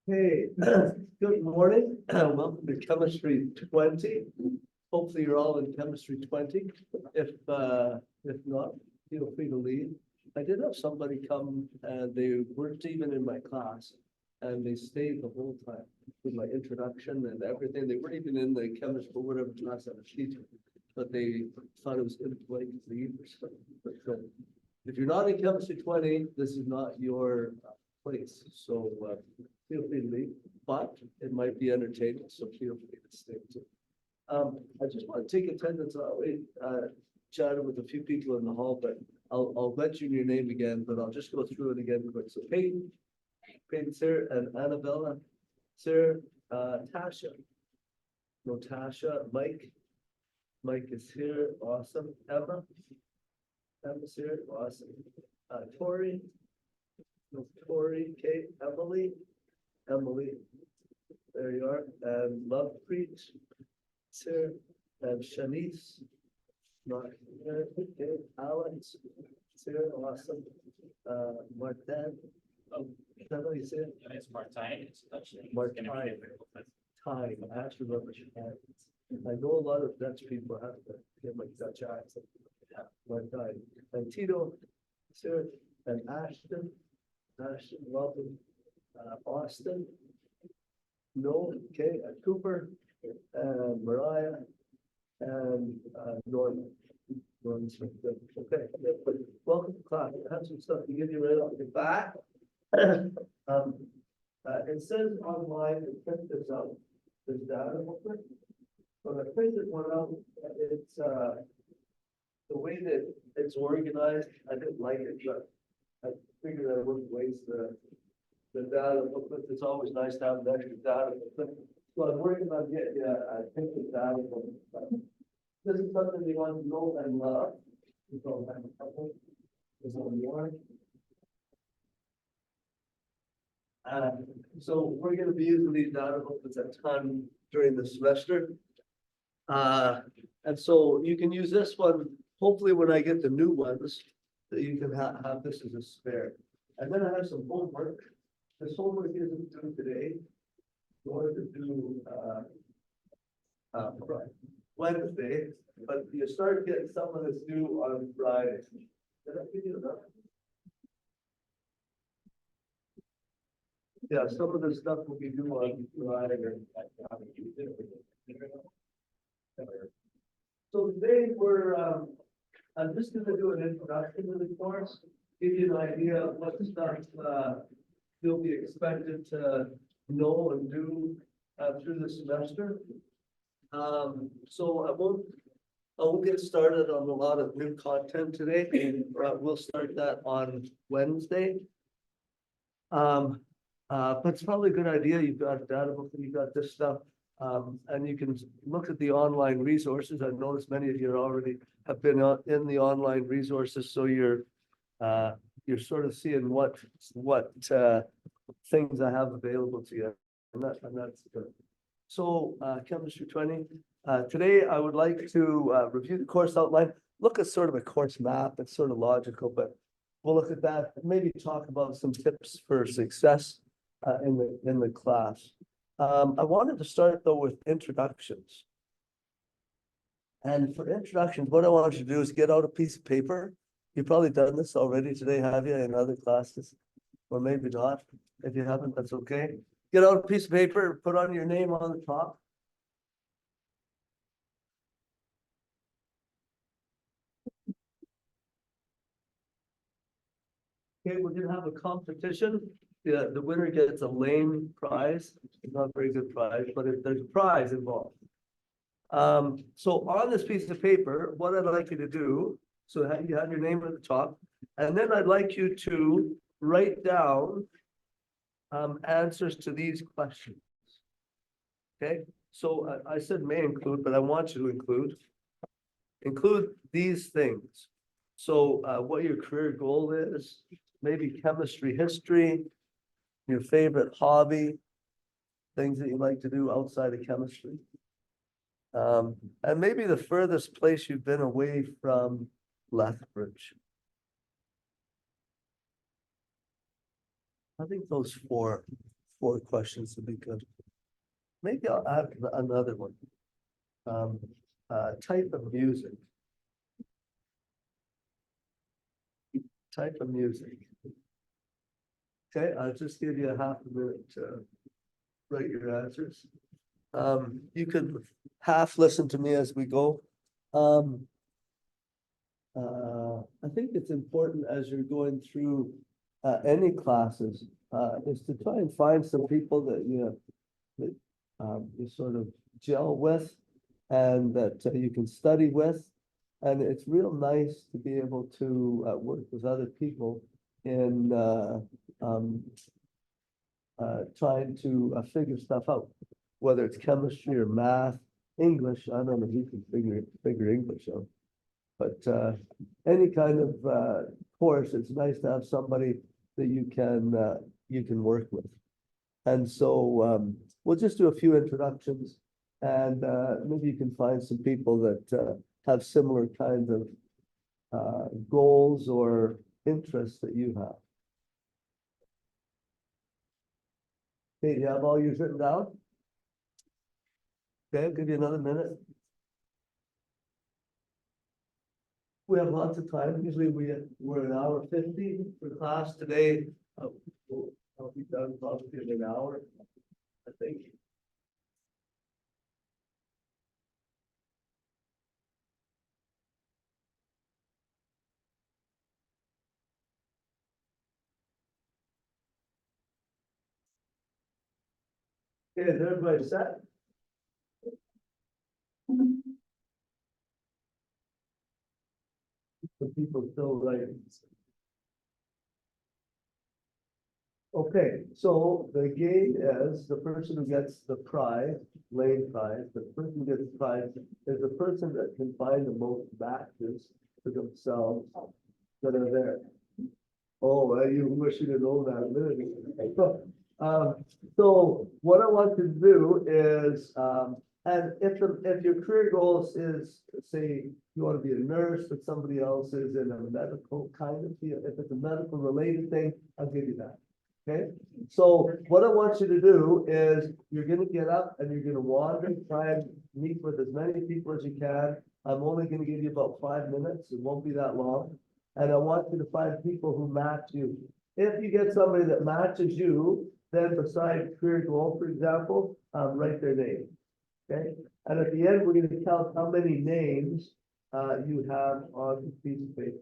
Hey, good morning. Welcome to Chemistry 20. Hopefully you're all in Chemistry 20. If not, feel free to leave. I did have somebody come and they weren't even in my class and they stayed the whole time with my introduction and everything. They weren't even in the chemistry or whatever class I was teaching, but they thought it was impolite to leave or something. But if you're not in Chemistry 20, this is not your place. So feel free to leave, but it might be entertaining, so feel free to stay too. I just want to take attendance. I chatted with a few people in the hall, but I'll mention your name again, but I'll just go through it again quick. So Peyton's here, and Annabella, Sarah, Tasha, Mike is here, awesome. Emma's here, awesome. Tori, Kate, Emily, there you are, and Lovepreet, Sarah, and Shanice, not here, okay, Alex, Sarah, awesome, Martin, somebody said. It's Martine, it's Dutch. Martine. Time, I have to remember. I know a lot of Dutch people have to get my Dutch accent. Martine, and Tito, Sarah, and Ashton, welcome. Austin, no, okay, Cooper, and Mariah, and Norman. Okay, welcome to class. I have some stuff to give you right off the bat. It says online to print this out, this data booklet. When I printed one out, it's the way that it's organized. I didn't like it, but I figured I wouldn't waste the data booklet. It's always nice to have an extra data booklet. So I'm working on getting a printed data booklet. This is something you want to know and love. So I have a couple. There's one more. So we're going to be using these data booklets a ton during the semester. And so you can use this one, hopefully when I get the new ones, that you can have this as a spare. And then I have some homework. This homework isn't due today, nor to do Wednesday, but you start getting some of this due on Friday. Did I give you enough? Yeah, some of the stuff will be due on Friday. So today I'm just going to do an introduction to the course, give you an idea of what stuff you'll be expected to know and do through the semester. So I won't get started on a lot of new content today. We'll start that on Wednesday. But it's probably a good idea. You've got a data book and you've got this stuff. And you can look at the online resources. I noticed many of you already have been in the online resources, so you're sort of seeing what things I have available to you, and that's good. So Chemistry 20. Today I would like to review the course outline, look at sort of a course map. It's sort of logical, but we'll look at that. Maybe talk about some tips for success in the class. I wanted to start though with introductions. And for introductions, what I want you to do is get out a piece of paper. You've probably done this already today, have you, in other classes? Or maybe not. If you haven't, that's okay. Get out a piece of paper, put on your name on the top. Okay, we're gonna have a competition. The winner gets a lame prize. It's not a very good prize, but there's a prize involved. So on this piece of paper, what I'd like you to do, so you have your name at the top, and then I'd like you to write down answers to these questions. Okay, so I said may include, but I want you to include these things. So what your career goal is, maybe chemistry history, your favorite hobby, things that you like to do outside of chemistry. And maybe the furthest place you've been away from Lethbridge. I think those four 4 questions would be good. Maybe I'll add another one. Type of music. Type of music. Okay, I'll just give you a half a minute to write your answers. You could half listen to me as we go. I think it's important as you're going through any classes, is to try and find some people that you sort of gel with and that you can study with. And it's real nice to be able to work with other people in trying to figure stuff out, whether it's chemistry or math, English. I don't know if you can figure English out, but any kind of course, it's nice to have somebody that you can work with. And so we'll just do a few introductions, and maybe you can find some people that have similar kinds of goals or interests that you have. Okay, you have all yours written down? Okay, I'll give you another minute. We have lots of time. Usually we're an hour 50 for class today. I'll be done probably in an hour, I think. Okay, is everybody set? The people still writing. Okay, so the game is the person who gets the prize, lane prize, the person who gets the prize is the person that can find the most matches for themselves that are there. Oh, well, you wish you didn't know that a minute ago. So what I want to do is, and if your career goals is, say, you want to be a nurse, but somebody else is in a medical kind of field, if it's a medical related thing, I'll give you that. Okay, so what I want you to do is you're going to get up and you're going to wander, try and meet with as many people as you can. I'm only going to give you about 5 minutes. It won't be that long. And I want you to find people who match you. If you get somebody that matches you, then beside career goal, for example, write their name. Okay, and at the end, we're going to count how many names you have on the piece of paper.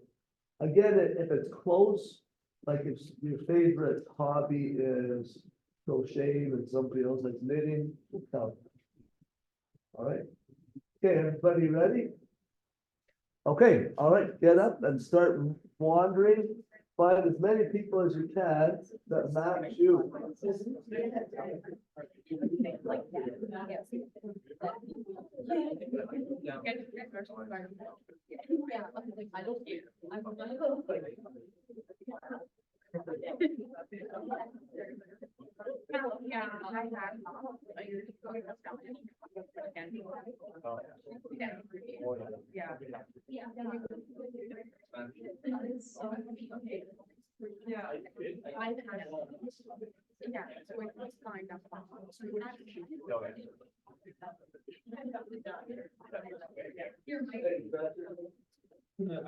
Again, if it's close, like if your favorite hobby is crocheting and somebody else is knitting, we'll count. All right. Okay, everybody ready? Okay, all right, get up and start wandering. Find as many people as you can that match you.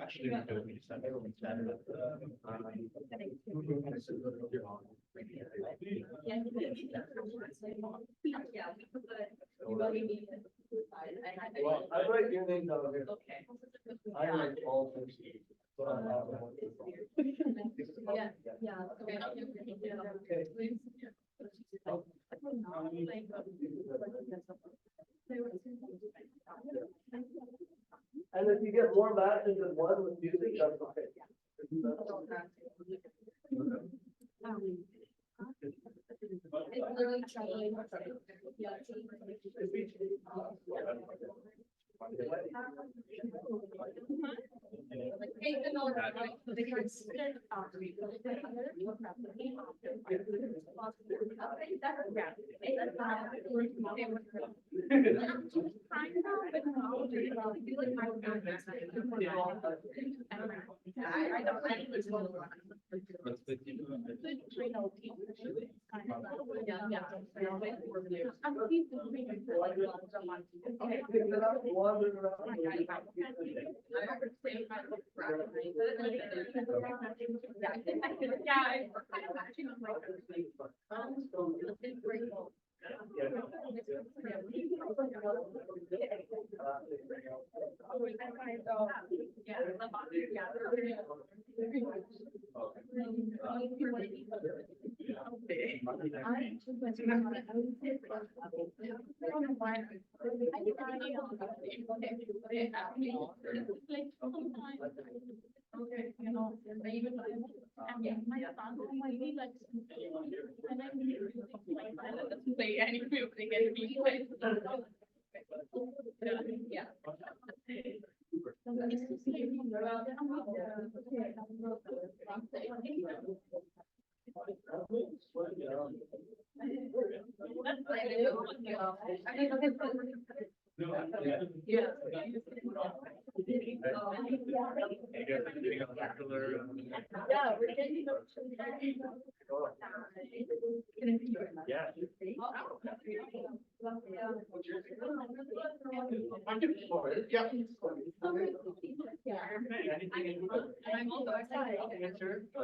Actually, we don't need to Well, I write your name down here. Okay. I like all things. And if you get more matches than one with music, that's okay. It's literally trying.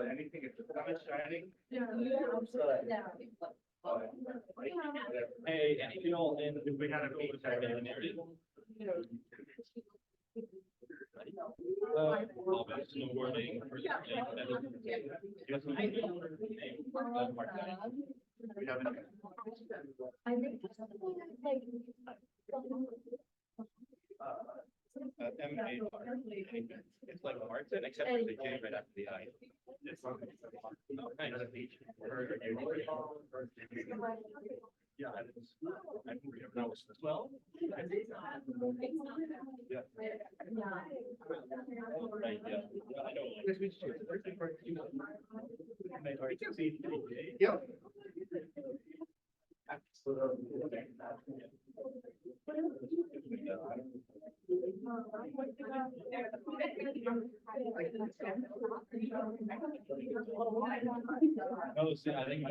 Anything if the sun is shining. Hey, and you know, and if we had a meeting type of energy. Snowboarding. It's like Martin, except for the J right after the I. Oh, nice. Yeah. I was 12. Yeah. Right, yeah. I know. Yeah. Oh, see, I think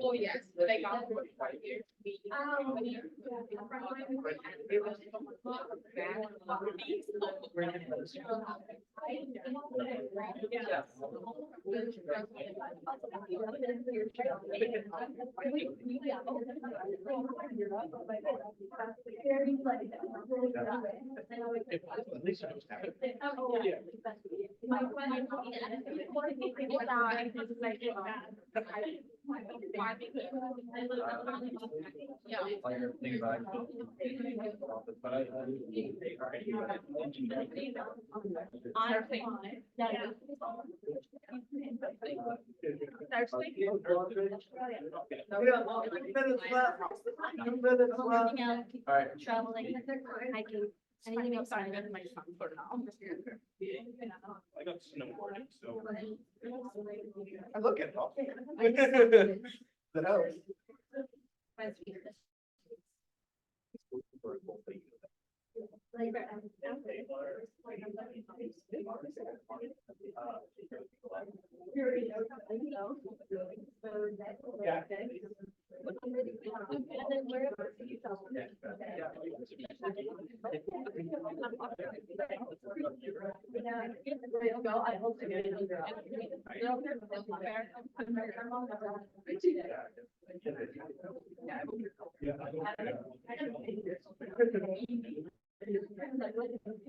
Oh, yes, they got 45 years. at least I was happy. Traveling, hiking, anything else. I got snowboarding, so. I look at all. The house. I hope to get it.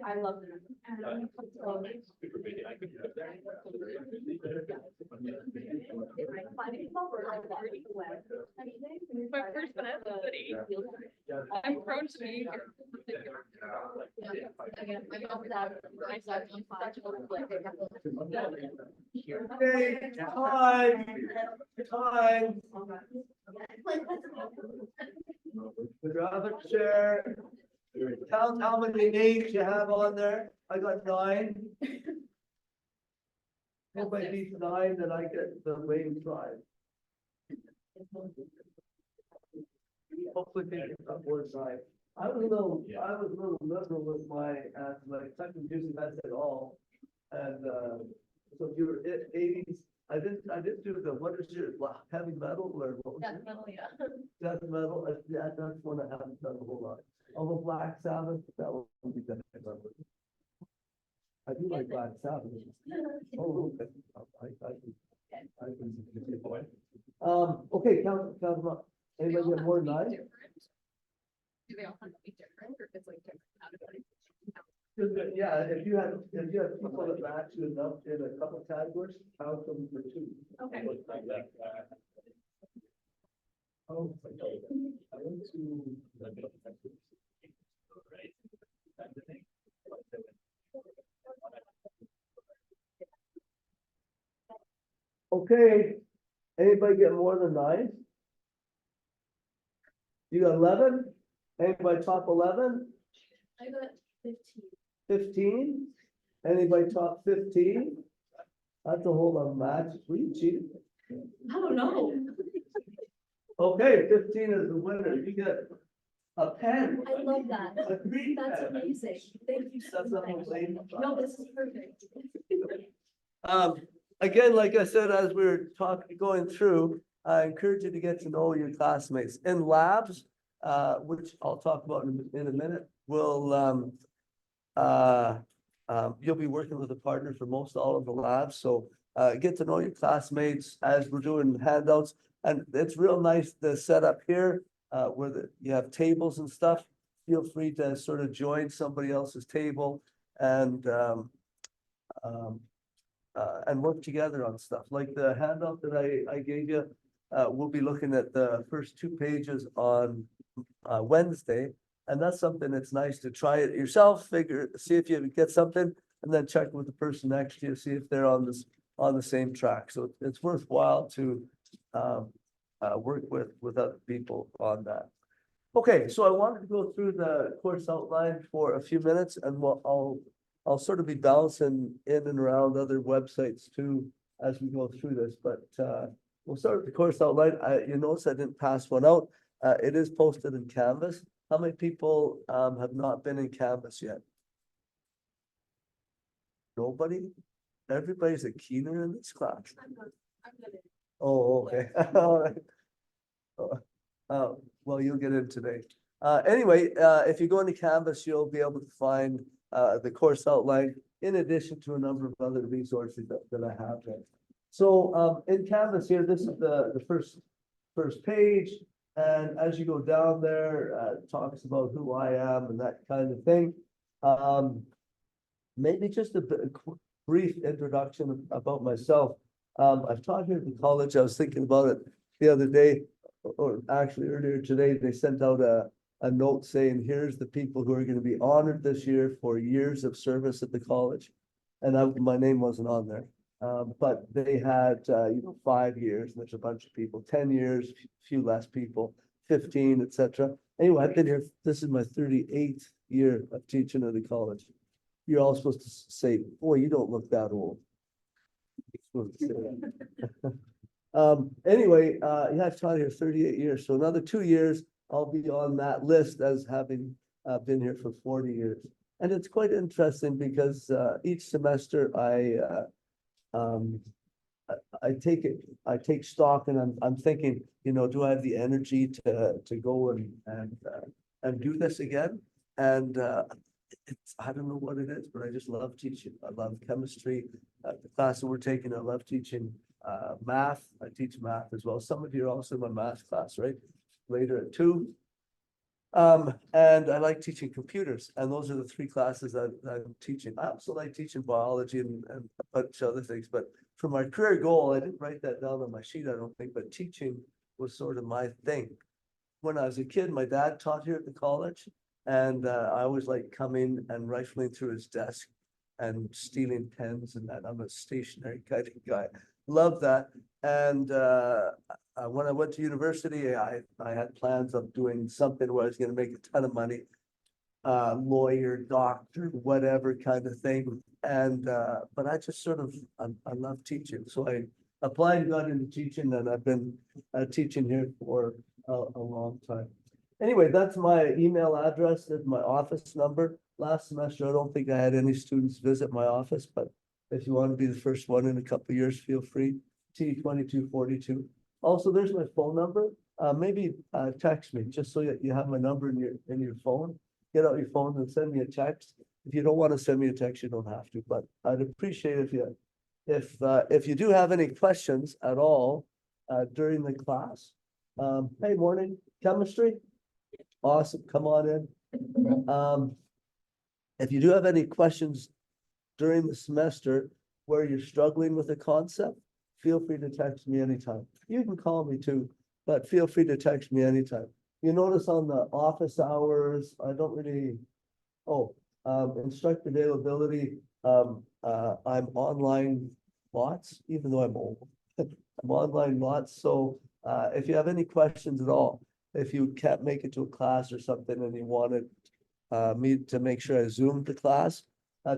I love it. My first city. I'm prone to being. Okay, time. Would rather share, count how many names you have on there. I got 9. If I beat 9, then I get the main tribe. Hopefully they can cut more side. I was a little liberal with my second music, I said all. And, so if you were at 80s, I didn't do the, what is your heavy metal or what was it? Death metal, yeah, that's one I haven't done a whole lot. Although Black Sabbath, that would be difficult. I do like Black Sabbath. Oh, okay. I can. Okay, count them up. Anybody get more than 9? Do they all have to be different or if it's like different categories? Yeah, if you have people that match you enough in a couple categories, count them for 2. Okay. Oh. I went to. Okay, anybody get more than 9? You got 11? Anybody top 11? I got 15. 15? Anybody top 15? That's a whole lot of matches. Were you cheating? I don't know. Okay, 15 is the winner. You get a pen. I love that. A green That's pen. amazing. Thank you so That's not much. lame. No, this is perfect. Again, like I said, as we were going through, I encourage you to get to know your classmates in labs, which I'll talk about in a minute. You'll be working with a partner for most all of the labs, so get to know your classmates as we're doing handouts. And it's real nice the setup here, where you have tables and stuff. Feel free to sort of join somebody else's table and work together on stuff. Like the handout that I gave you, we'll be looking at the first 2 pages on Wednesday. And that's something that's nice to try it yourself, see if you get something, and then check with the person next to you, see if they're on the same track. So it's worthwhile to work with other people on that. Okay, so I wanted to go through the course outline for a few minutes, and I'll sort of be bouncing in and around other websites too as we go through this, but we'll start with the course outline. You notice I didn't pass one out. It is posted in Canvas. How many people have not been in Canvas yet? Nobody? Everybody's a keener in this class. Oh, okay. All right. Well, you'll get in today. Anyway, if you go into Canvas, you'll be able to find the course outline in addition to a number of other resources that I have there. So in Canvas here, this is the first page. And as you go down there, it talks about who I am and that kind of thing. Maybe just a brief introduction about myself. I've taught here at the college. I was thinking about it the other day, or actually earlier today. They sent out a note saying, here's the people who are going to be honored this year for years of service at the college. And my name wasn't on there. But they had, 5 years, and there's a bunch of people, 10 years, few less people, 15, etc. Anyway, I've been here, this is my 38th year of teaching at the college. You're all supposed to say, boy, you don't look that old. Anyway, yeah, I've taught here 38 years. So another 2 years, I'll be on that list as having been here for 40 years. And it's quite interesting because each semester I take stock, and I'm thinking, do I have the energy to go and do this again? And I don't know what it is, but I just love teaching. I love chemistry. The class that we're taking, I love teaching math. I teach math as well. Some of you are also in my math class, right? Later at 2. And I like teaching computers, and those are the 3 classes that I'm teaching. I also like teaching biology and a bunch of other things, but for my career goal, I didn't write that down on my sheet, I don't think, but teaching was sort of my thing. When I was a kid, my dad taught here at the college, and I always like coming and rifling through his desk and stealing pens and that. I'm a stationary kind of guy. Love that. And when I went to university, I had plans of doing something where I was going to make a ton of money, lawyer, doctor, whatever kind of thing. And but I just sort of I love teaching, so I applied and got into teaching, and I've been teaching here for a long time. Anyway, that's my email address, that's my office number. Last semester, I don't think I had any students visit my office, but if you want to be the first one in a couple of years, feel free. T2242. Also, there's my phone number. Maybe text me just so that you have my number in your phone. Get out your phone and send me a text. If you don't want to send me a text, you don't have to, but I'd appreciate if you do have any questions at all during the class. Hey, morning, chemistry. Awesome, come on in. If you do have any questions during the semester where you're struggling with a concept, feel free to text me anytime. You can call me too, but feel free to text me anytime. You notice on the office hours, I don't really, instructor availability, I'm online lots, even though I'm old. I'm online lots, so if you have any questions at all, if you can't make it to a class or something and you wanted me to make sure I zoomed the class.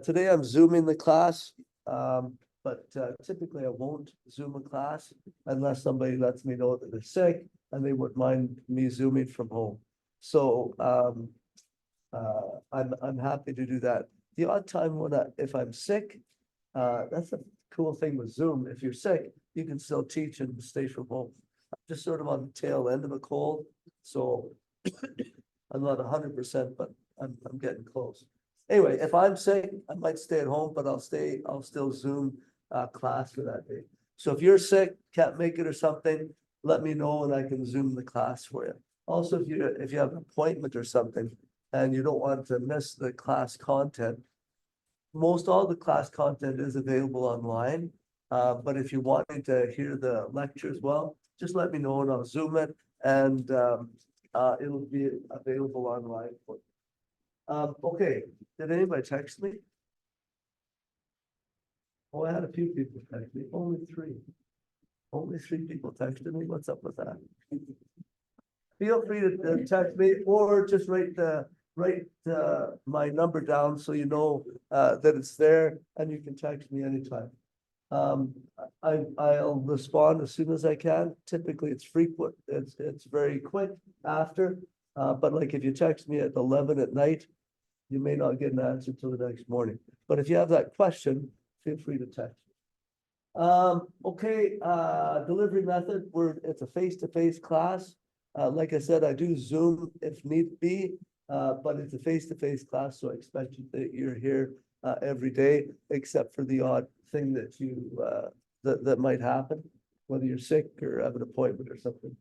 Today I'm zooming the class, but typically I won't zoom a class unless somebody lets me know that they're sick and they wouldn't mind me zooming from home. So I'm happy to do that. The odd time if I'm sick, that's a cool thing with Zoom. If you're sick, you can still teach and stay from home. I'm just sort of on the tail end of a cold, so I'm not 100%, but I'm getting close. Anyway, if I'm sick, I might stay at home, but I'll still Zoom class for that day. So if you're sick, can't make it or something, let me know and I can Zoom the class for you. Also, if you have an appointment or something and you don't want to miss the class content, most all the class content is available online. But if you wanted to hear the lecture as well, just let me know and I'll Zoom it, and it'll be available online for you. Okay, did anybody text me? Oh, I had a few people text me, only three. Only three people texted me, what's up with that? Feel free to text me or just write my number down so you know that it's there and you can text me anytime. I'll respond as soon as I can. Typically it's frequent, it's very quick after, but like if you text me at 11 at night, you may not get an answer till the next morning. But if you have that question, feel free to text. Okay, delivery method, it's a face-to-face class. Like I said, I do Zoom if need be, but it's a face-to-face class, so I expect that you're here every day, except for the odd thing that that might happen, whether you're sick or have an appointment or something.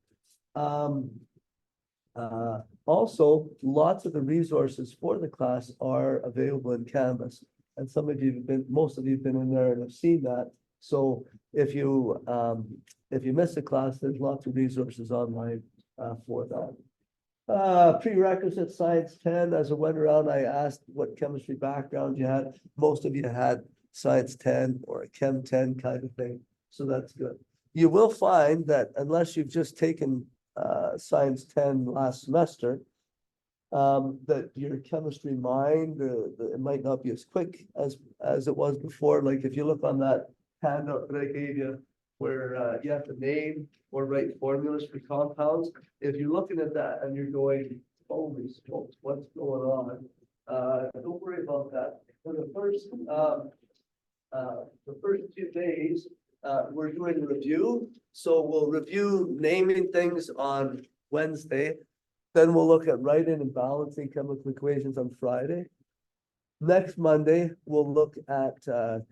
Also, lots of the resources for the class are available in Canvas, and most of you have been in there and have seen that. So if you miss a class, there's lots of resources online for that. Prerequisite Science 10, as I went around, I asked what chemistry background you had. Most of you had Science 10 or a Chem 10 kind of thing, so that's good. You will find that unless you've just taken Science 10 last semester, that your chemistry mind, it might not be as quick as it was before. Like if you look on that handout that I gave you, where you have to name or write formulas for compounds. If you're looking at that and you're going, holy smokes, what's going on? Don't worry about that. For the first 2 days, we're doing a review. So we'll review naming things on Wednesday. Then we'll look at writing and balancing chemical equations on Friday. Next Monday, we'll look at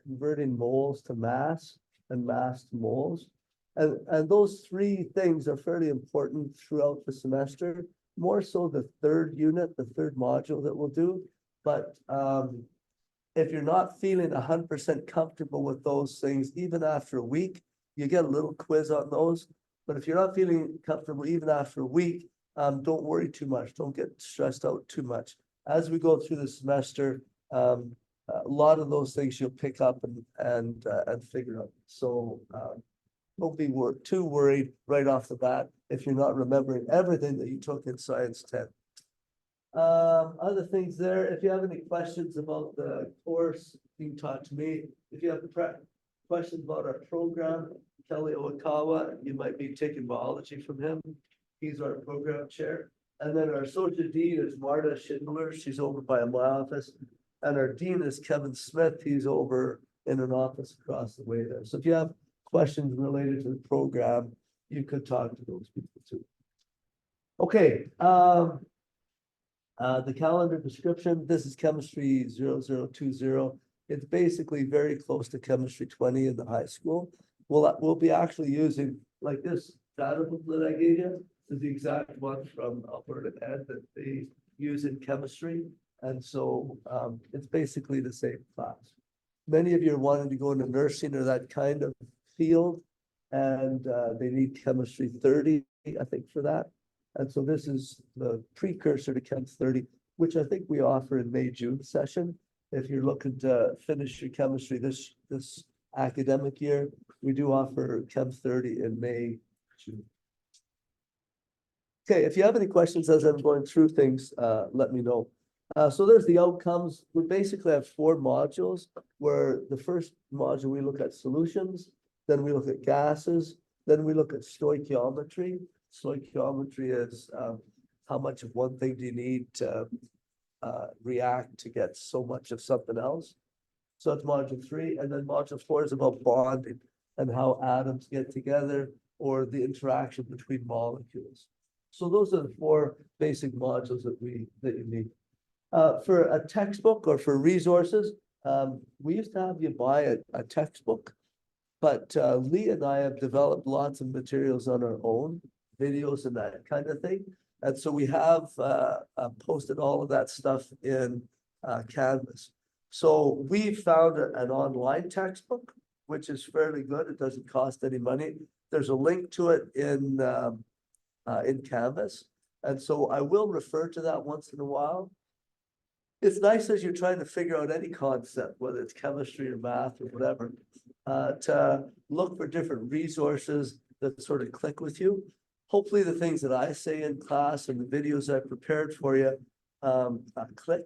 converting moles to mass and mass to moles. And those three things are fairly important throughout the semester, more so the third unit, the third module that we'll do. But if you're not feeling 100% comfortable with those things, even after a week, you get a little quiz on those. But if you're not feeling comfortable even after a week, don't worry too much. Don't get stressed out too much. As we go through the semester, a lot of those things you'll pick up and figure out. So don't be too worried right off the bat if you're not remembering everything that you took in Science 10. Other things there, if you have any questions about the course, you can talk to me. If you have questions about our program, Kelly Oikawa, you might be taking biology from him. He's our program chair. And then our associate dean is Marta Schindler. She's over by my office. And our dean is Kevin Smith. He's over in an office across the way there. So if you have questions related to the program, you could talk to those people too. Okay. The calendar description, this is chemistry 0020. It's basically very close to chemistry 20 in the high school. We'll be actually using like this data book that I gave you is the exact one from Alberta Ed that they use in chemistry. And so it's basically the same class. Many of you are wanting to go into nursing or that kind of field, and they need chemistry 30, I think, for that. And so this is the precursor to Chem 30, which I think we offer in May, June session. If you're looking to finish your chemistry this academic year, we do offer Chem 30 in May, June. Okay, if you have any questions as I'm going through things, let me know. So there's the outcomes. We basically have 4 modules where the first module we look at solutions, then we look at gases, then we look at stoichiometry. Stoichiometry is how much of one thing do you need to react to get so much of something else. So that's module 3, and then module 4 is about bonding and how atoms get together or the interaction between molecules. So those are the 4 basic modules that you need. For a textbook or for resources, we used to have you buy a textbook, but Lee and I have developed lots of materials on our own, videos and that kind of thing. And so we have posted all of that stuff in Canvas. So we found an online textbook, which is fairly good. It doesn't cost any money. There's a link to it in Canvas. And so I will refer to that once in a while. It's nice as you're trying to figure out any concept, whether it's chemistry or math or whatever, to look for different resources that sort of click with you. Hopefully the things that I say in class and the videos I prepared for you click.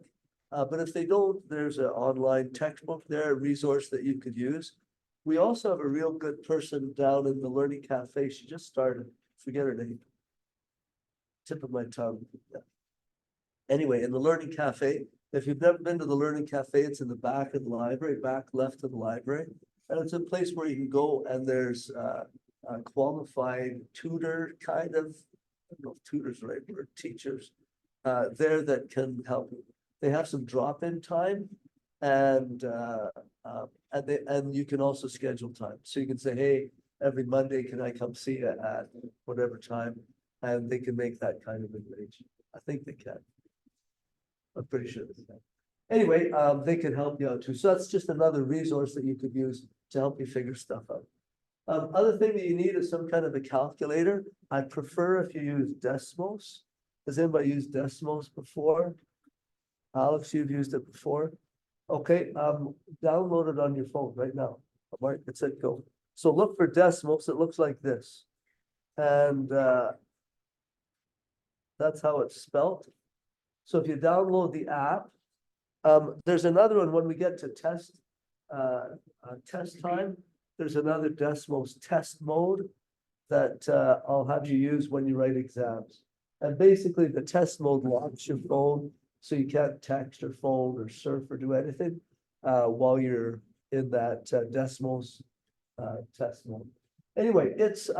But if they don't, there's an online textbook there, a resource that you could use. We also have a real good person down in the Learning Cafe. She just started, forget her name. Tip of my tongue. Yeah. Anyway, in the Learning Cafe, if you've never been to the Learning Cafe, it's in the back of the library, back left of the library. And it's a place where you can go and there's a qualified tutor kind of, I don't know if tutor's the right word, teachers there that can help you. They have some drop-in time and you can also schedule time. So you can say, hey, every Monday, can I come see you at whatever time? And they can make that kind of arrangement. I think they can. I'm pretty sure they can. Anyway, they can help you out too. So that's just another resource that you could use to help you figure stuff out. Other thing that you need is some kind of a calculator. I prefer if you use Desmos. Has anybody used Desmos before? Alex, you've used it before? Okay, download it on your phone right now. All right, it said go. So look for Desmos. It looks like this. And that's how it's spelled. So if you download the app, there's another one when we get to test time. There's another Desmos test mode that I'll have you use when you write exams. And basically the test mode locks your phone so you can't text or phone or surf or do anything while you're in that Desmos test mode. Anyway, it's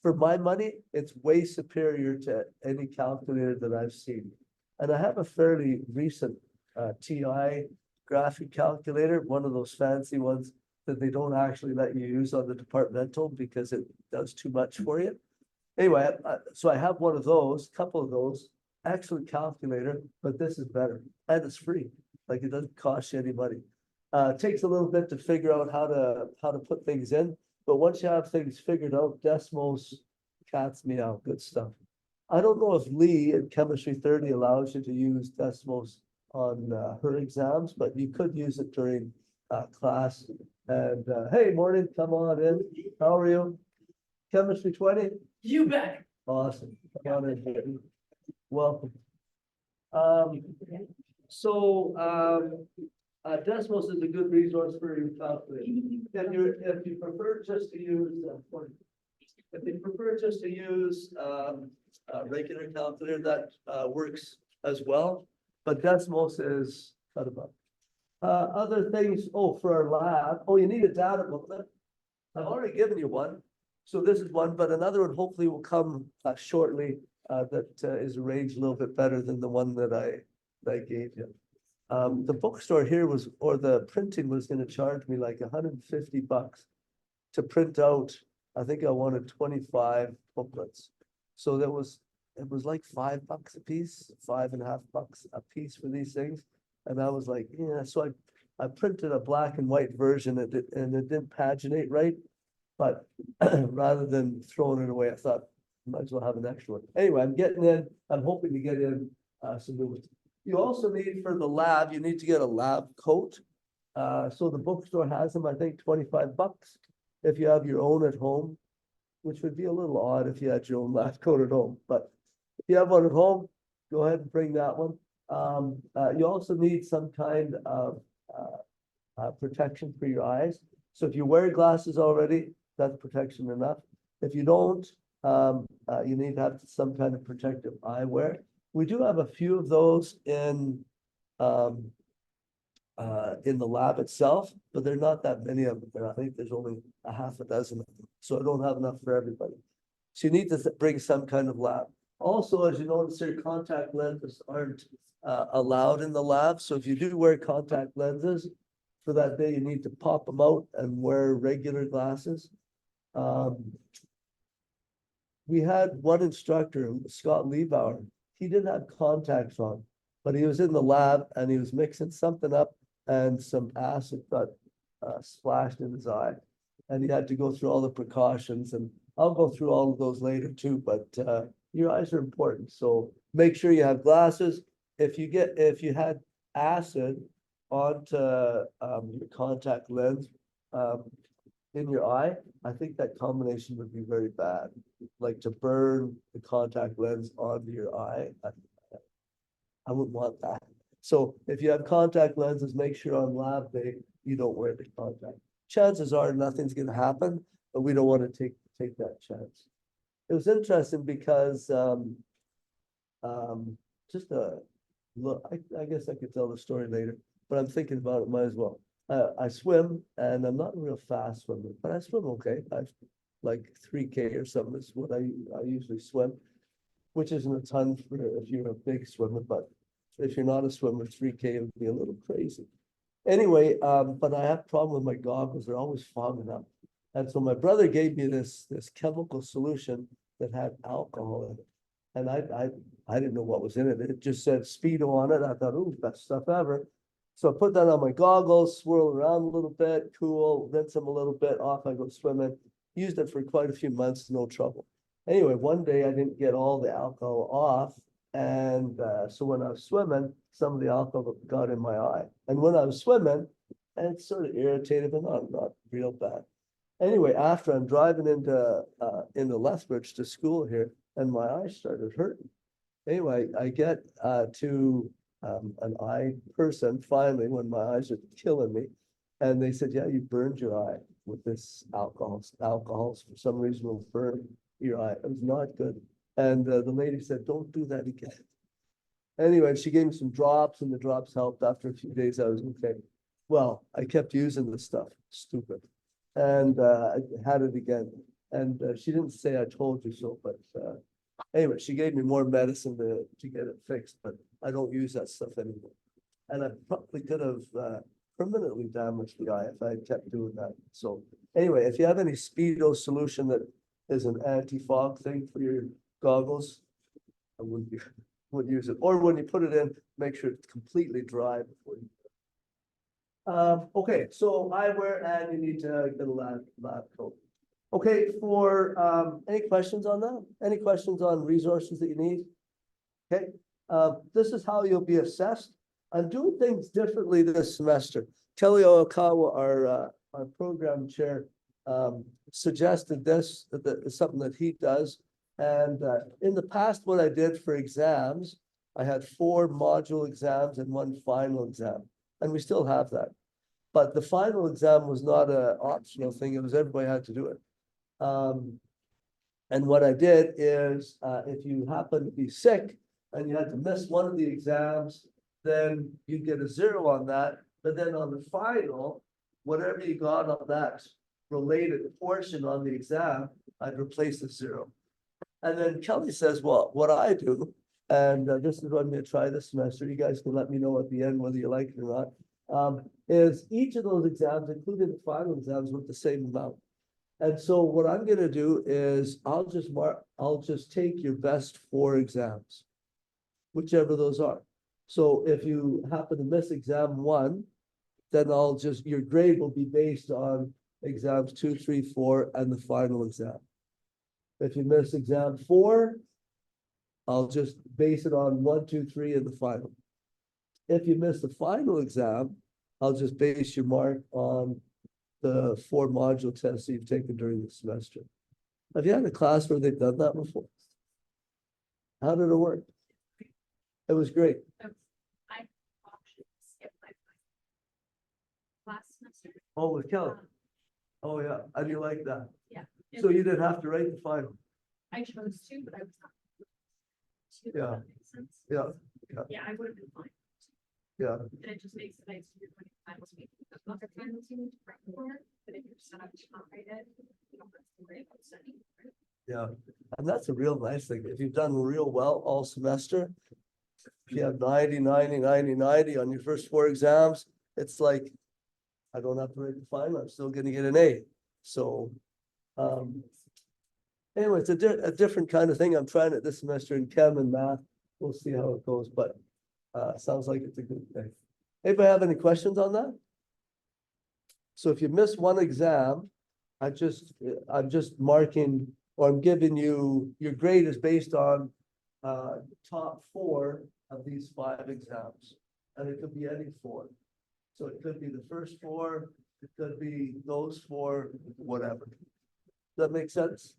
for my money, it's way superior to any calculator that I've seen. And I have a fairly recent TI graphic calculator, one of those fancy ones that they don't actually let you use on the departmental because it does too much for you. Anyway, so I have one of those, couple of those, excellent calculator, but this is better and it's free. like it doesn't cost you any money. It takes a little bit to figure out how to put things in, but once you have things figured out, Desmos, cat's meow, good stuff. I don't know if Lee in Chemistry 30 allows you to use Desmos on her exams, but you could use it during class. And hey, morning, come on in. How are you? Chemistry 20? You bet. Awesome. Come on in. Welcome. Desmos is a good resource for your calculator. If you prefer just to use, if you prefer just to use a regular calculator, that works as well. But Desmos is kind of other things. Oh, for our lab. Oh, you need a data booklet. I've already given you one. So this is one, but another one hopefully will come shortly that is arranged a little bit better than the one that I gave you. The bookstore here was, or the printing was going to charge me like $150 to print out. I think I wanted 25 booklets. So it was like $5 a piece, $5.50 a piece for these things. And I was like, yeah, so I printed a black and white version and it didn't paginate right. But rather than throwing it away, I thought might as well have an extra one. Anyway, I'm hoping to get in some new ones. You also need for the lab, you need to get a lab coat. So the bookstore has them, I think $25 if you have your own at home, which would be a little odd if you had your own lab coat at home. But if you have one at home, go ahead and bring that one. You also need some kind of protection for your eyes. So if you wear glasses already, that's protection enough. If you don't, you need to have some kind of protective eyewear. We do have a few of those in the lab itself, but there are not that many of them. I think there's only a half a dozen of them. So I don't have enough for everybody. So you need to bring some kind of lab. Also, as you notice, your contact lenses aren't allowed in the lab. So if you do wear contact lenses for that day, you need to pop them out and wear regular glasses. We had one instructor, Scott Liebauer. He didn't have contacts on, but he was in the lab and he was mixing something up and some acid got splashed in his eye. And he had to go through all the precautions, and I'll go through all of those later too, but your eyes are important. So make sure you have glasses. If you had acid onto your contact lens in your eye, I think that combination would be very bad. Like to burn the contact lens onto your eye, I wouldn't want that. So if you have contact lenses, make sure on lab day you don't wear the contact. Chances are nothing's going to happen, but we don't want to take that chance. It was interesting because just a look. I guess I could tell the story later, but I'm thinking about it. Might as well. I swim, and I'm not a real fast swimmer, but I swim okay. I've like 3K or something is what I usually swim, which isn't a ton for if you're a big swimmer, but if you're not a swimmer, 3K would be a little crazy. Anyway, but I have a problem with my goggles. They're always fogging up. And so my brother gave me this chemical solution that had alcohol in it. And I didn't know what was in it. It just said Speedo on it. I thought, oh, best stuff ever. So I put that on my goggles, swirl around a little bit, cool, rinse them a little bit, off I go swimming. Used it for quite a few months, no trouble. Anyway, one day I didn't get all the alcohol off. And so when I was swimming, some of the alcohol got in my eye. And when I was swimming, and it's sort of irritated, but not real bad. Anyway, after I'm driving into Lethbridge to school here, and my eyes started hurting. Anyway, I get to an eye person finally when my eyes are killing me. And they said, yeah, you burned your eye with this alcohol. Alcohols for some reason will burn your eye. It was not good. And the lady said, don't do that again. Anyway, she gave me some drops, and the drops helped. After a few days, I was okay. Well, I kept using this stuff. Stupid. And I had it again. And she didn't say I told you so, but anyway, she gave me more medicine to get it fixed, but I don't use that stuff anymore. And I probably could have permanently damaged the eye if I had kept doing that. So anyway, if you have any Speedo solution that is an anti-fog thing for your goggles, I wouldn't use it. Or when you put it in, make sure it's completely dry before you. Okay, so eyewear and you need to get a lab coat. Okay, for, any questions on that? Any questions on resources that you need? Okay, this is how you'll be assessed. I'm doing things differently this semester. Kelly Oikawa, our program chair, suggested this, that is something that he does. And, in the past, what I did for exams, I had 4 module exams and 1 final exam, and we still have that. But the final exam was not an optional thing, it was everybody had to do it. And what I did is, if you happen to be sick and you had to miss one of the exams, then you get a 0 on that. But then on the final, whatever you got on that related portion on the exam, I'd replace the 0. And then Kelly says, well, what I do, and this is what I'm going to try this semester, you guys can let me know at the end whether you like it or not, is each of those exams, including the final exams, with the same amount. And so what I'm gonna do is I'll just take your best 4 exams, whichever those are. So if you happen to miss exam 1, then your grade will be based on exams 2, 3, 4, and the final exam. If you miss exam 4, I'll just base it on 1, 2, 3, and the final. If you miss the final exam, I'll just base your mark on the 4 module tests that you've taken during the semester. Have you had a class where they've done that before? How did it work? It was great. I actually skipped my last semester. Oh, with Kelly. Oh, yeah. How do you like that? Yeah. So you didn't have to write the final? I chose to, but I was not. To, if Yeah. that makes sense. Yeah, Yeah, I would have been fine. yeah. And it just makes it nice when you're putting finals week. Other finals you need to prep for it, but if you're set up to not write it, you don't have to worry about studying. Right? Yeah, and that's a real nice thing. If you've done real well all semester, if you have 90, 90, 90, 90 on your first 4 exams, it's like, I don't have to write the final, I'm still gonna get an A. So, anyway, it's a different kind of thing. I'm trying it this semester in chem and math. We'll see how it goes, but sounds like it's a good thing. Anybody have any questions on that? So if you miss 1 exam, I'm just marking, or I'm giving you, your grade is based on top 4 of these 5 exams. And it could be any 4. So it could be the first 4, it could be those 4, whatever. Does that make sense?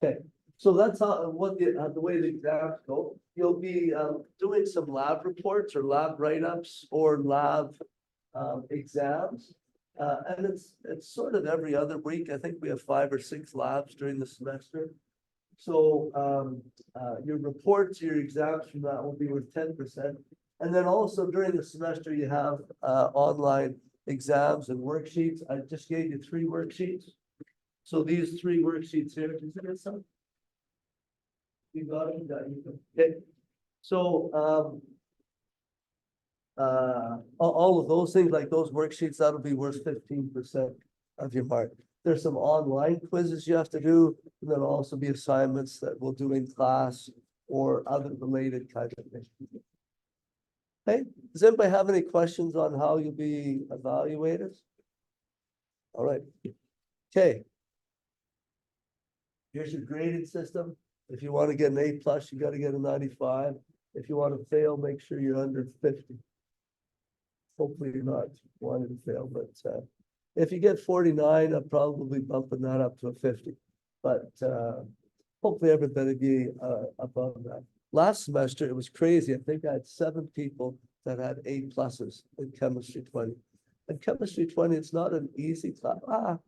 Okay, so that's how, the way the exams go. You'll be doing some lab reports or lab write-ups or lab exams. And it's sort of every other week. I think we have 5 or 6 labs during the semester. So your reports, your exams from that will be worth 10%. And then also during the semester, you have online exams and worksheets. I just gave you 3 worksheets. So these 3 worksheets here, is it some? You got it? Okay. So all of those things, like those worksheets, that'll be worth 15% of your mark. There's some online quizzes you have to do, and there'll also be assignments that we'll do in class or other related kind of things. Hey, does anybody have any questions on how you'll be evaluated? All right. Okay. Here's your grading system. If you want to get an A+, you got to get a 95. If you want to fail, make sure you're under 50. Hopefully you're not wanting to fail, but if you get 49, I'm probably bumping that up to a 50. But hopefully everybody be above that. Last semester, it was crazy. I think I had 7 people that had A+ in Chemistry 20. And Chemistry 20, it's not an easy class.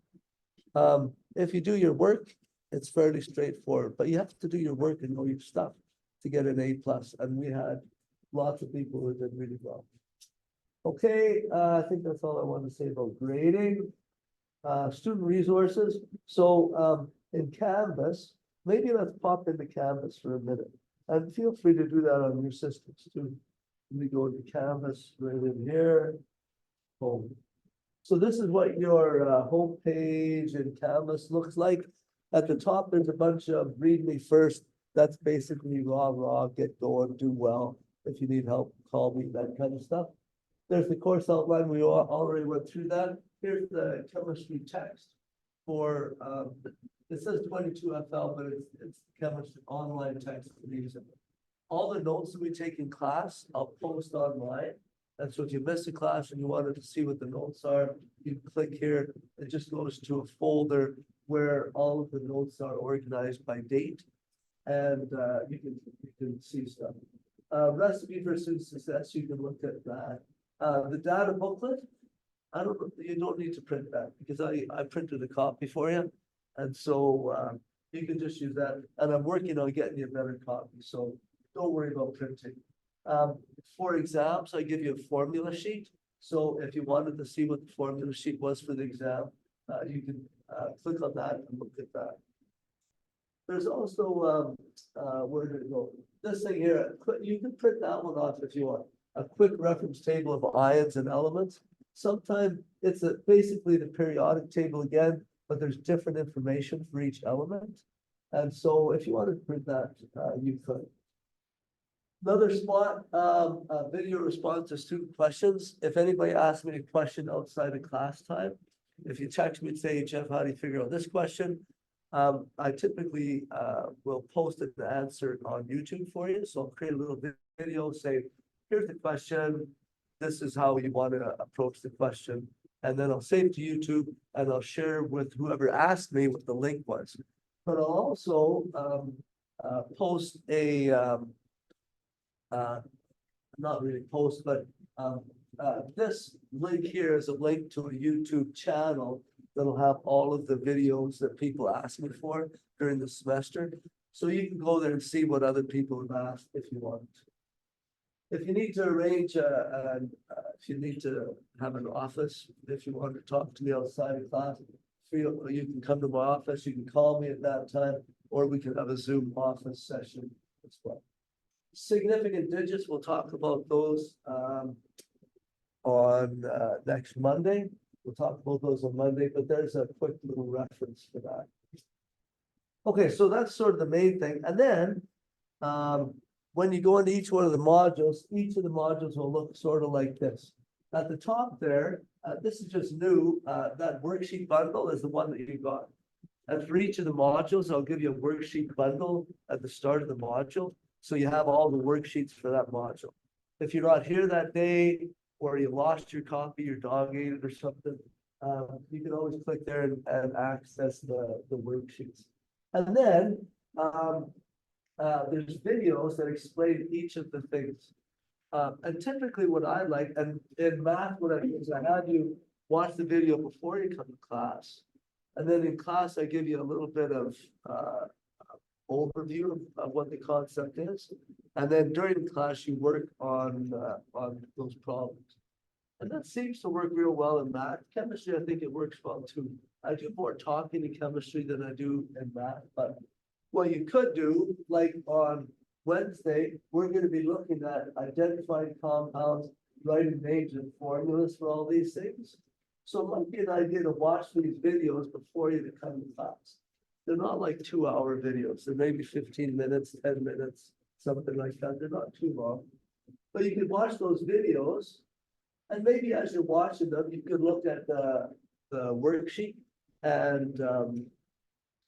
If you do your work, it's fairly straightforward, but you have to do your work and know your stuff to get an A+. And we had lots of people who did really well. Okay, I think that's all I want to say about grading. Student resources. So in Canvas, maybe let's pop into Canvas for a minute. And feel free to do that on your systems too. Let me go to Canvas right in here. Home. So this is what your home page in Canvas looks like. At the top, there's a bunch of read me first. That's basically raw, get going, do well. If you need help, call me, that kind of stuff. There's the course outline. We already went through that. Here's the chemistry text for, it says 22 FL, but it's chemistry online text for these. All the notes that we take in class, I'll post online. And so if you missed a class and you wanted to see what the notes are, you click here. It just goes to a folder where all of the notes are organized by date. And you can see stuff. Recipe for student success, you can look at that. The data booklet, you don't need to print that because I printed a copy for you. And so you can just use that. And I'm working on getting you a better copy. So don't worry about printing. For exams, I give you a formula sheet. So if you wanted to see what the formula sheet was for the exam, you can click on that and look at that. There's also, where did it go? This thing here, you can print that one off if you want. A quick reference table of ions and elements. Sometimes it's basically the periodic table again, but there's different information for each element. And so if you wanted to print that, you could. Another spot, video response to student questions. If anybody asks me a question outside of class time, if you text me and say, Jeff, how do you figure out this question? I typically will post an answer on YouTube for you. So I'll create a little video, say, here's the question. This is how you want to approach the question. And then I'll save it to YouTube and I'll share with whoever asked me what the link was. But I'll also post a, not really post, but this link here is a link to a YouTube channel that'll have all of the videos that people ask me for during the semester. So you can go there and see what other people have asked if you want. If you need to arrange, if you need to have an office, if you want to talk to me outside of class, you can come to my office, you can call me at that time, or we can have a Zoom office session as well. Significant digits, we'll talk about those on next Monday. We'll talk about those on Monday, but there's a quick little reference for that. Okay, so that's sort of the main thing. And then when you go into each one of the modules will look sort of like this. At the top there, this is just new. That worksheet bundle is the one that you got. And for each of the modules, I'll give you a worksheet bundle at the start of the module. So you have all the worksheets for that module. If you're not here that day, or you lost your copy, your dog ate it or something, you can always click there and access the worksheets. And then there's videos that explain each of the things. And typically what I like, and in math, what I do is I have you watch the video before you come to class. And then in class, I give you a little bit of overview of what the concept is. And then during the class, you work on those problems. And that seems to work real well in math. Chemistry, I think it works well too. I do more talking in chemistry than I do in math, but what you could do, like on Wednesday, we're going to be looking at identifying compounds, writing names and formulas for all these things. So it might be an idea to watch these videos before you come to class. They're not like 2-hour videos. They're maybe 15 minutes, 10 minutes, something like that. They're not too long. But you can watch those videos, and maybe as you're watching them, you could look at the worksheet and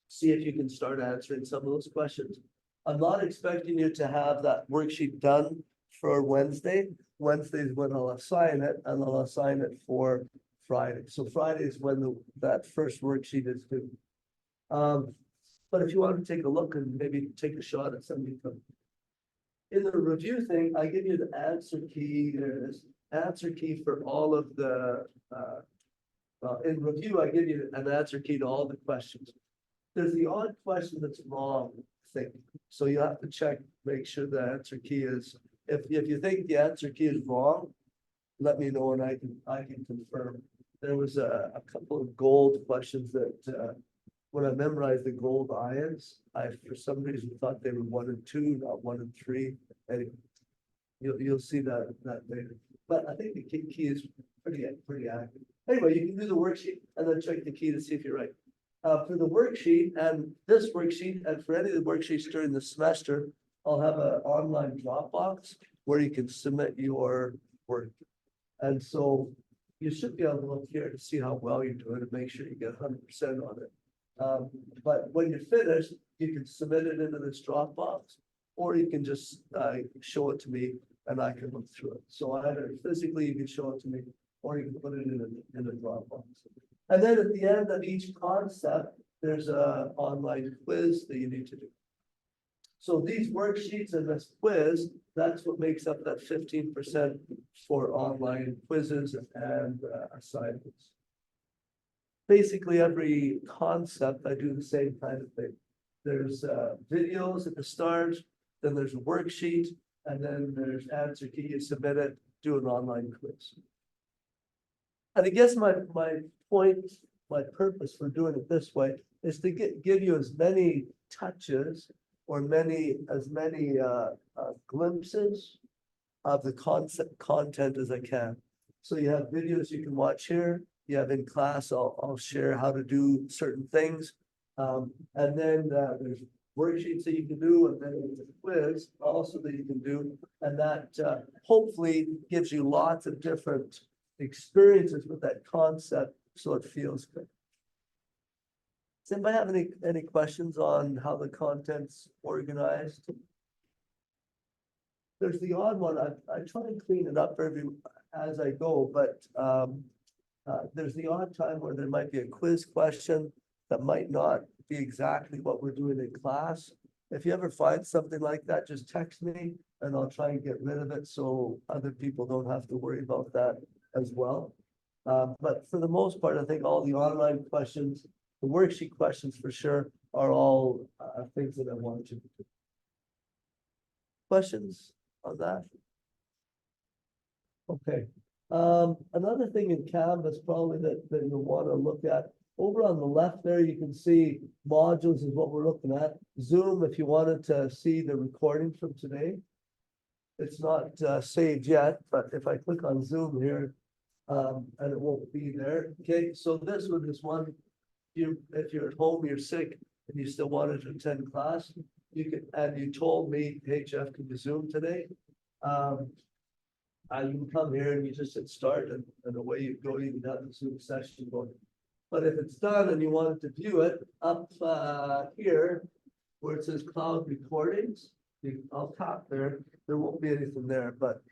see if you can start answering some of those questions. I'm not expecting you to have that worksheet done for Wednesday. Wednesday is when I'll assign it, and I'll assign it for Friday. So Friday is when that first worksheet is due. But if you want to take a look and maybe take a shot at something. In the review thing, I give you the answer key. There it is. Answer key for all of the, in review, I give you an answer key to all the questions. There's the odd question that's wrong thing. So you have to check, make sure the answer key is, if you think the answer key is wrong, let me know and I can confirm. There was a couple of gold questions that when I memorized the gold ions, I for some reason thought they were 1 and 2, not 1 and 3. Anyway, you'll see that later. But I think the key is pretty accurate. Anyway, you can do the worksheet and then check the key to see if you're right. For the worksheet and this worksheet, and for any of the worksheets during the semester, I'll have an online Dropbox where you can submit your work. And so you should be able to look here to see how well you're doing and make sure you get 100% on it. But when you're finished, you can submit it into this Dropbox, or you can just show it to me and I can look through it. So either physically you can show it to me, or you can put it in a Dropbox. And then at the end of each concept, there's a online quiz that you need to do. So these worksheets and this quiz, that's what makes up that 15% for online quizzes and assignments. Basically, every concept, I do the same kind of thing. There's videos at the start, then there's a worksheet, and then there's answer key. You submit it, do an online quiz. And I guess my point, my purpose for doing it this way is to give you as many touches or as many glimpses of the content as I can. So you have videos you can watch here. You have in class, I'll share how to do certain things. And then there's worksheets that you can do, and then there's a quiz also that you can do. And that hopefully gives you lots of different experiences with that concept, so it feels good. Does anybody have any questions on how the content's organized? There's the odd one. I try and clean it up as I go, but there's the odd time where there might be a quiz question that might not be exactly what we're doing in class. If you ever find something like that, just text me and I'll try and get rid of it so other people don't have to worry about that as well. But for the most part, I think all the online questions, the worksheet questions for sure, are all things that I want you to do. Questions on that? Okay. Another thing in Canvas probably that you'll want to look at. Over on the left there, you can see modules is what we're looking at. Zoom, if you wanted to see the recording from today. It's not saved yet, but if I click on Zoom here, and it won't be there. Okay, so this one is one, if you're at home, you're sick, and you still wanted to attend class, you can, and you told me, hey Jeff, can you Zoom today? You can come here and you just hit start and away you go, you can have the Zoom session going. But if it's done and you wanted to view it, up here, where it says cloud recordings, I'll tap there, there won't be anything there, but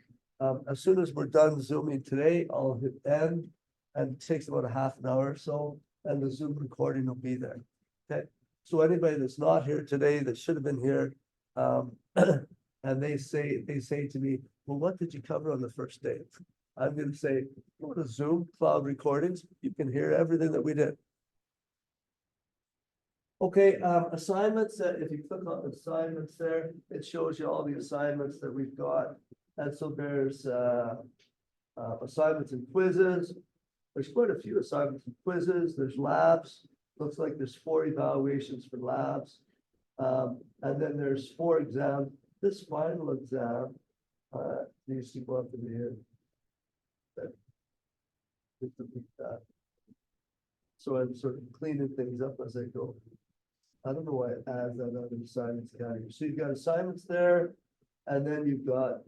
as soon as we're done Zooming today, I'll hit end, and it takes about a half an hour or so, and the Zoom recording will be there. Okay, so anybody that's not here today that should have been here, and they say to me, well, what did you cover on the first day? I'm going to say, go to Zoom cloud recordings. You can hear everything that we did. Okay, assignments. If you click on assignments there, it shows you all the assignments that we've got. And so there's assignments and quizzes. There's quite a few assignments and quizzes. There's labs. Looks like there's 4 evaluations for labs. And then there's 4 exams. This final exam needs to go up in the end. So I'm sort of cleaning things up as I go. I don't know why it adds that other assignments category. So you've got assignments there, and then you've got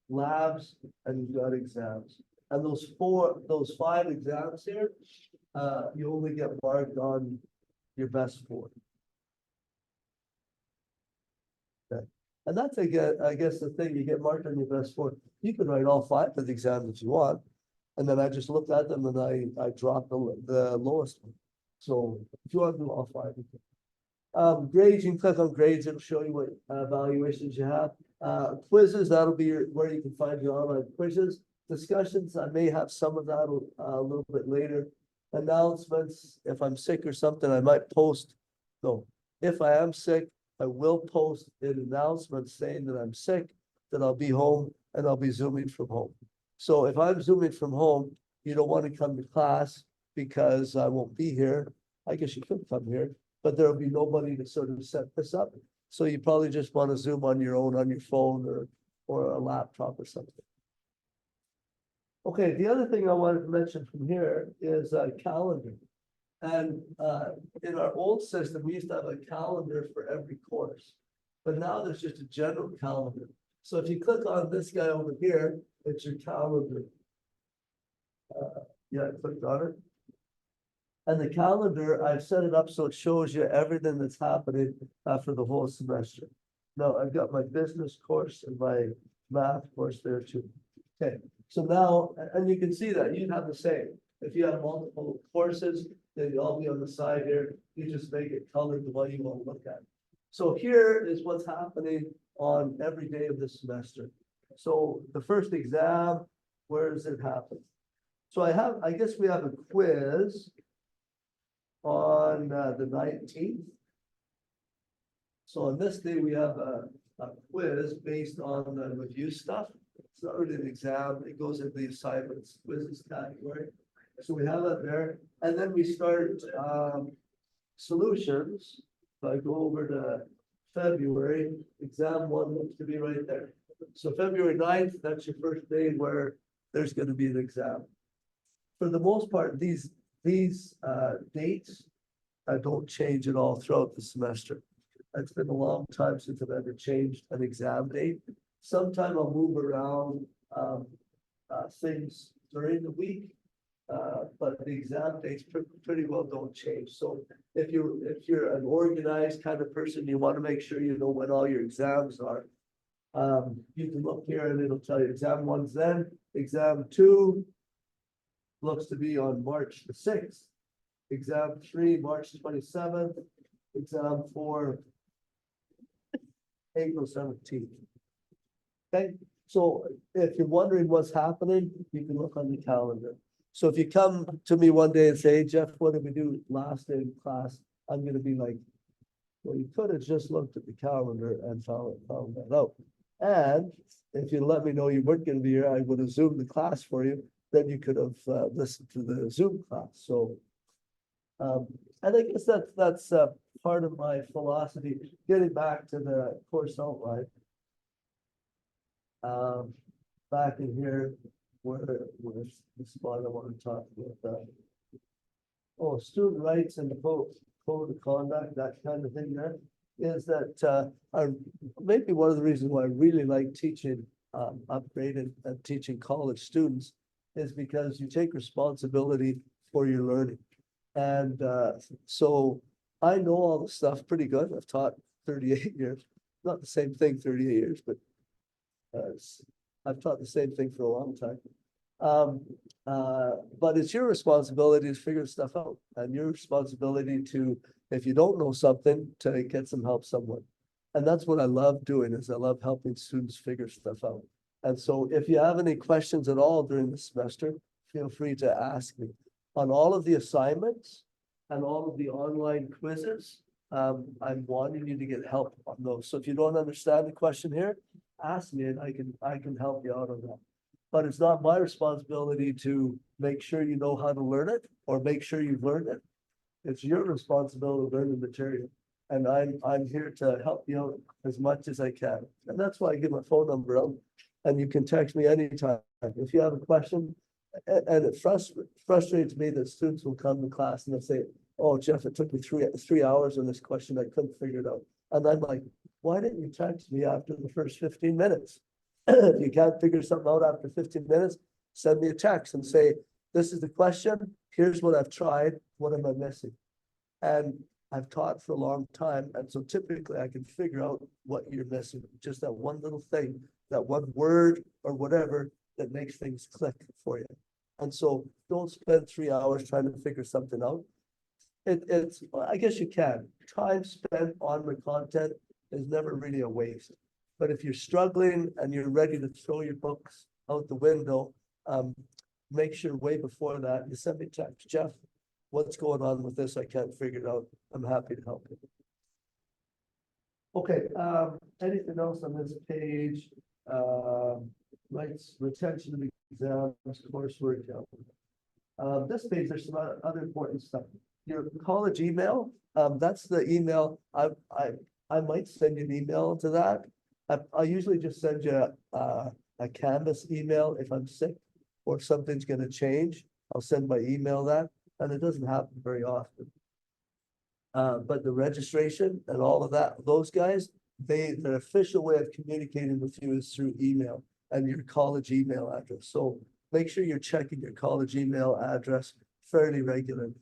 labs, and you've got exams. And those 5 exams here, you only get marked on your best 4. Okay. And that's, I guess, the thing, you get marked on your best 4. You can write all 5 of the exams if you want. And then I just looked at them and I dropped the lowest one. So if you want to do all 5, you can. Grades, you can click on grades, it'll show you what evaluations you have. Quizzes, that'll be where you can find your online quizzes. Discussions, I may have some of that a little bit later. Announcements, if I'm sick or something, I might post. No, if I am sick, I will post an announcement saying that I'm sick, that I'll be home, and I'll be Zooming from home. So if I'm Zooming from home, you don't want to come to class because I won't be here. I guess you could come here, but there'll be nobody to sort of set this up. So you probably just want to Zoom on your own, on your phone or a laptop or something. Okay, the other thing I wanted to mention from here is a calendar. And in our old system, we used to have a calendar for every course, but now there's just a general calendar. So if you click on this guy over here, it's your calendar. Yeah, I clicked on it. And the calendar, I've set it up so it shows you everything that's happening for the whole semester. Now, I've got my business course and my math course there too. Okay, so now, and you can see that you'd have the same. If you have multiple courses, they'd all be on the side here. You just make it colored the way you want to look at it. So here is what's happening on every day of the semester. So the first exam, where does it happen? So I guess we have a quiz on the 19th. So on this day, we have a quiz based on the review stuff. It's not really an exam, it goes in the assignments, quizzes category. So we have that there, and then we start solutions. If I go over to February, exam one looks to be right there. So February 9th, that's your first day where there's going to be an exam. For the most part, these dates don't change at all throughout the semester. It's been a long time since I've ever changed an exam date. Sometime I'll move around things during the week, but the exam dates pretty well don't change. So if you're an organized kind of person, you want to make sure you know when all your exams are. You can look here and it'll tell you exam one's then, exam two looks to be on March the 6th, exam 3, March 27th, exam 4, April 17th. Okay, so if you're wondering what's happening, you can look on the calendar. So if you come to me one day and say, hey, Jeff, what did we do last day in class? I'm going to be like, well, you could have just looked at the calendar and found that out. And if you let me know you weren't going to be here, I would have zoomed the class for you. Then you could have listened to the Zoom class. So, and I guess that's part of my philosophy. Getting back to the course outline. Back in here, where's the spot I want to talk about? Oh, student rights and the code of conduct, that kind of thing there, is that maybe one of the reasons why I really like teaching upgraded and teaching college students is because you take responsibility for your learning. And so I know all the stuff pretty good. I've taught 38 years, not the same thing 38 years, but I've taught the same thing for a long time. But it's your responsibility to figure stuff out, and your responsibility to, if you don't know something, to get some help somewhere. And that's what I love doing, is I love helping students figure stuff out. And so if you have any questions at all during the semester, feel free to ask me. On all of the assignments and all of the online quizzes, I'm wanting you to get help on those. So if you don't understand the question here, ask me and I can help you out on that. But it's not my responsibility to make sure you know how to learn it or make sure you've learned it. It's your responsibility to learn the material. And I'm here to help you out as much as I can. And that's why I give my phone number out. And you can text me anytime. If you have a question, and it frustrates me that students will come to class and they'll say, oh, Jeff, it took me three hours on this question. I couldn't figure it out. And I'm like, why didn't you text me after the first 15 minutes? If you can't figure something out after 15 minutes, send me a text and say, this is the question. Here's what I've tried. What am I missing? And I've taught for a long time. And so typically I can figure out what you're missing. Just that one little thing, that one word or whatever that makes things click for you. And so don't spend 3 hours trying to figure something out. It's, I guess you can. Time spent on the content is never really a waste. But if you're struggling and you're ready to throw your books out the window, make sure way before that you send me a text, Jeff, what's going on with this? I can't figure it out. I'm happy to help you. Okay, anything else on this page? Rights, retention of exams, coursework. This page, there's some other important stuff. Your college email, that's the email. I might send you an email to that. I usually just send you a Canvas email if I'm sick or something's going to change. I'll send my email that, and it doesn't happen very often. But the registration and all of that, those guys, their official way of communicating with you is through email and your college email address. So make sure you're checking your college email address fairly regularly.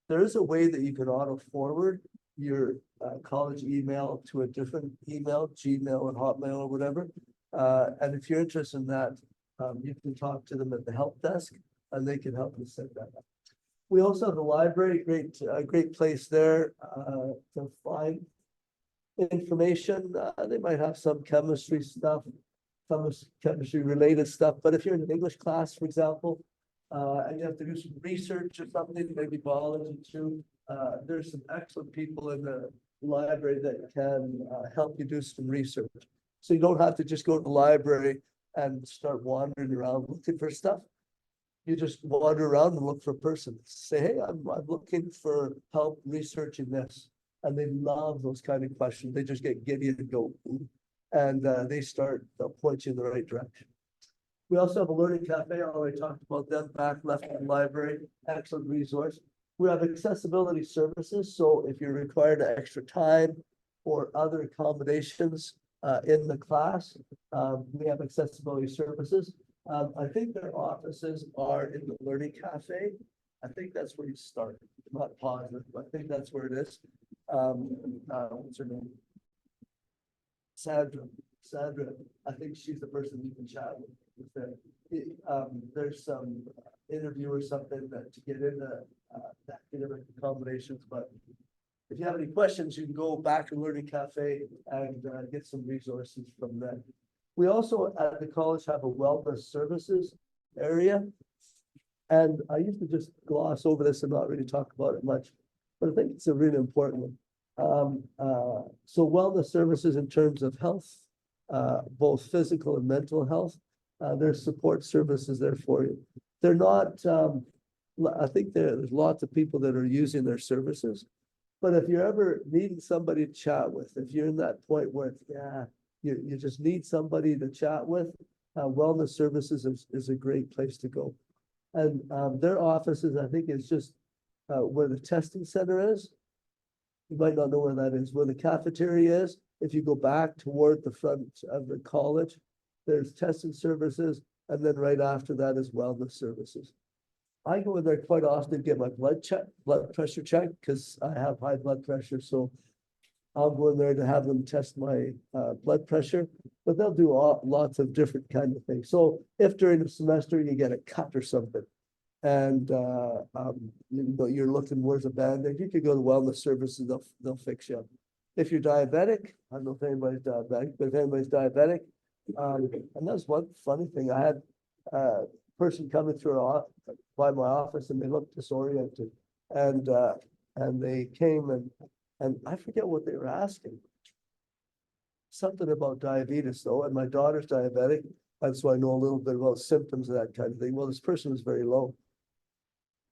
There is a way that you can auto forward your college email to a different email, Gmail or Hotmail or whatever. And if you're interested in that, you can talk to them at the help desk and they can help you set that up. We also have the library, great place there to find information. They might have some chemistry stuff, some chemistry related stuff, but if you're in an English class, for example, and you have to do some research or something, maybe biology too, there's some excellent people in the library that can help you do some research. So you don't have to just go to the library and start wandering around looking for stuff. You just wander around and look for a person. Say, hey, I'm looking for help researching this. And they love those kind of questions. They just get giddy and go, and they'll point you in the right direction. We also have a learning cafe. I already talked about them back left in the library. Excellent resource. We have accessibility services. So if you're required extra time or other accommodations in the class, we have accessibility services. I think their offices are in the learning cafe. I think that's where you start. I'm not positive, but I think that's where it is. What's her name? Sandra. I think she's the person you can chat with there. There's some interview or something that to get into academic accommodations, but if you have any questions, you can go back to Learning Cafe and get some resources from them. We also at the college have a wellness services area. And I used to just gloss over this and not really talk about it much, but I think it's a really important one. So wellness services in terms of health, both physical and mental health, there's support services there for you. They're not, I think there's lots of people that are using their services, but if you're ever needing somebody to chat with, if you're in that point where, you just need somebody to chat with, wellness services is a great place to go. And their offices, I think, is just where the testing center is. You might not know where that is, where the cafeteria is. If you go back toward the front of the college, there's testing services, and then right after that is wellness services. I go in there quite often to get my blood pressure checked, because I have high blood pressure. So I'll go in there to have them test my blood pressure, but they'll do lots of different kind of things. So if during the semester you get a cut or something, and you're looking, where's a Band-Aid, you could go to wellness services, they'll fix you up. If you're diabetic, I don't know if anybody's diabetic, but if anybody's diabetic, and that's one funny thing. I had a person coming through by my office and they looked disoriented, and they came and I forget what they were asking. Something about diabetes though, and my daughter's diabetic, and so I know a little bit about symptoms of that kind of thing. Well, this person was very low.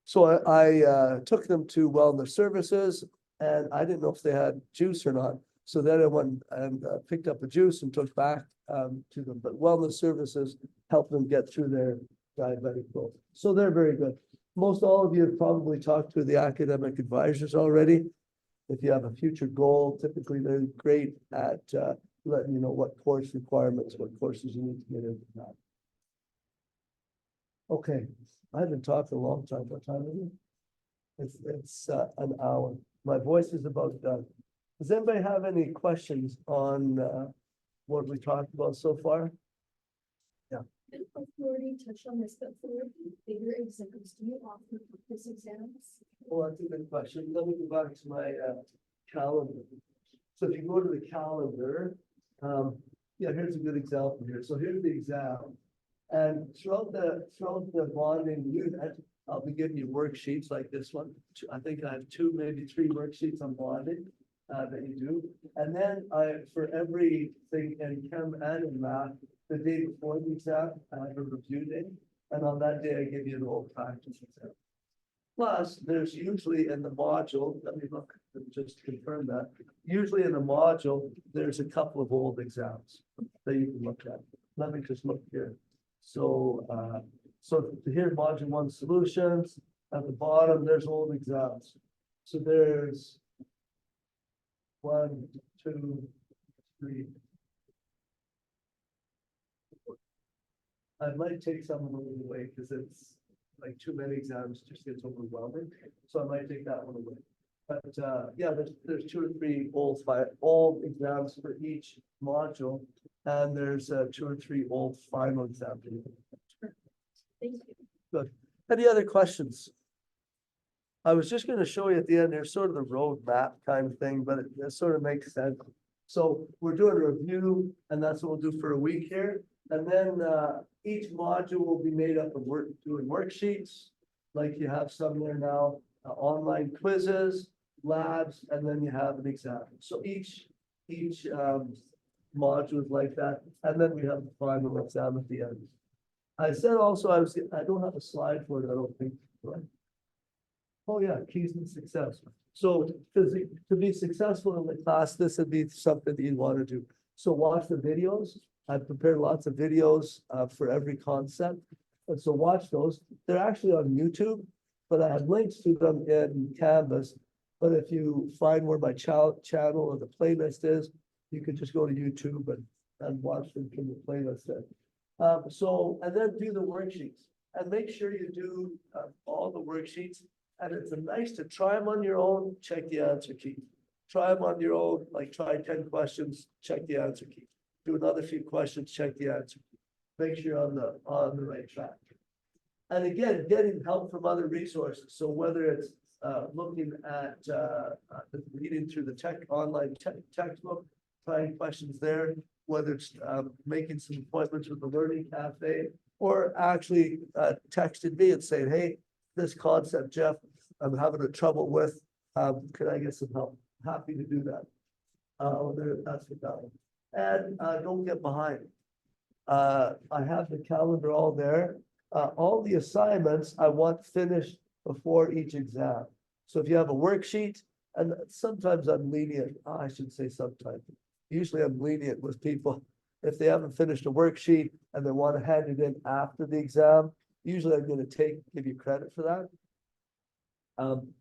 So I took them to wellness services, and I didn't know if they had juice or not. So then I went and picked up a juice and took back to them. But wellness services help them get through their diabetic flow. So they're very good. Most all of you have probably talked to the academic advisors already. If you have a future goal, typically they're great at letting you know what course requirements, what courses you need to get into that. Okay, I haven't talked a long time. What time is it? It's an hour. My voice is about done. Does anybody have any questions on what we talked about so far? Authority touched on this, but for bigger exams, do you offer practice exams? Well, that's a good question. Let me go back to my calendar. So if you go to the calendar, here's a good example here. So here's the exam. And throughout the bonding unit, I'll be giving you worksheets like this one. I think I have 2, maybe 3 worksheets on bonding that you do. And then for everything in chem and in math, the day before the exam, I have a review day. And on that day, I give you an old practice exam. Plus, there's usually in the module, let me look, just confirm that. Usually in the module, there's a couple of old exams that you can look at. Let me just look here. So, here's module 1 solutions. At the bottom, there's old exams. So there's 1, 2, 3. I might take some of them away because it's like too many exams, just gets overwhelming. So I might take that one away. But yeah, there's 2 or 3 old exams for each module. And there's 2 or 3 old final exams. Thank you. Good. Any other questions? I was just gonna show you at the end, there's sort of the roadmap kind of thing, but it sort of makes sense. So we're doing a review and that's what we'll do for a week here. And then each module will be made up of doing worksheets, like you have some there now, online quizzes, labs, and then you have an exam. So each module is like that, and then we have the final exam at the end. I said also I don't have a slide for it, I don't think, right? Oh yeah, keys to success. So to be successful in the class, this would be something that you want to do. So watch the videos. I've prepared lots of videos for every concept. And so watch those. They're actually on YouTube, but I have links to them in Canvas. But if you find where my channel or the playlist is, you could just go to YouTube and watch them from the playlist there. And then do the worksheets and make sure you do all the worksheets. And it's nice to try them on your own, check the answer key. Try them on your own, like try 10 questions, check the answer key. Do another few questions, check the answer key. Make sure you're on the right track. And again, getting help from other resources. So whether it's looking at reading through the online textbook, trying questions there, whether it's making some appointments with the Learning Cafe, or actually texting me and saying, hey, this concept, Jeff, I'm having a trouble with. Could I get some help? Happy to do that. That's what that one. And don't get behind. I have the calendar all there. All the assignments I want finished before each exam. So if you have a worksheet, and sometimes I'm lenient, I should say sometimes. Usually I'm lenient with people. If they haven't finished a worksheet and they want to hand it in after the exam, usually I'm going to give you credit for that.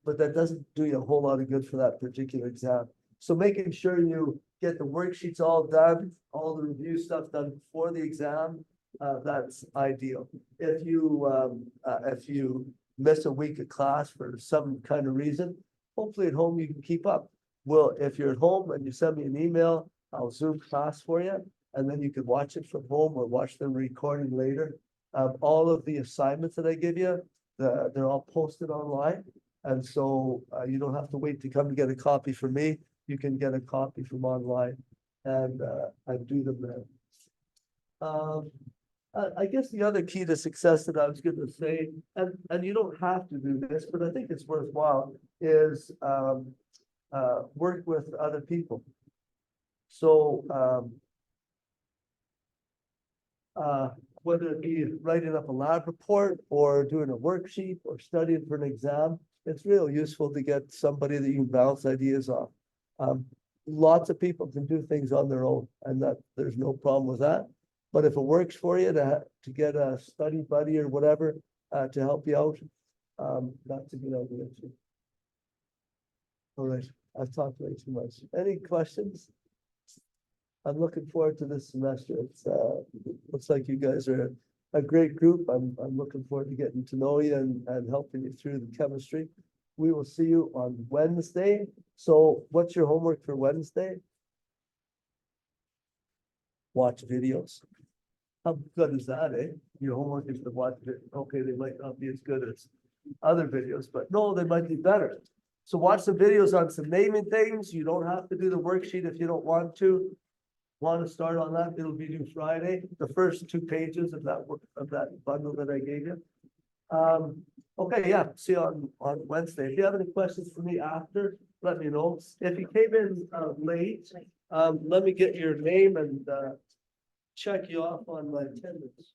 But that doesn't do you a whole lot of good for that particular exam. So making sure you get the worksheets all done, all the review stuff done before the exam, that's ideal. If you miss a week of class for some kind of reason, hopefully at home you can keep up. Well, if you're at home and you send me an email, I'll Zoom class for you, and then you can watch it from home or watch them recording later. All of the assignments that I give you, they're all posted online. And so you don't have to wait to come to get a copy from me. You can get a copy from online and do them there. I guess the other key to success that I was going to say, and you don't have to do this, but I think it's worthwhile, is work with other people. So whether it be writing up a lab report or doing a worksheet or studying for an exam, it's real useful to get somebody that you can bounce ideas off. Lots of people can do things on their own, and that there's no problem with that. But if it works for you to get a study buddy or whatever to help you out, that's a good idea too. All right, I've talked way too much. Any questions? I'm looking forward to this semester. It's looks like you guys are a great group. I'm looking forward to getting to know you and helping you through the chemistry. We will see you on Wednesday. So what's your homework for Wednesday? Watch videos. How good is that, eh? Your homework is to watch it. Okay, they might not be as good as other videos, but no, they might be better. So watch the videos on some naming things. You don't have to do the worksheet if you don't want to. Want to start on that? It'll be due Friday. The first 2 pages of that bundle that I gave you. Okay, yeah. See you on Wednesday. If you have any questions for me after, let me know. If you came in late, let me get your name and check you off on my attendance.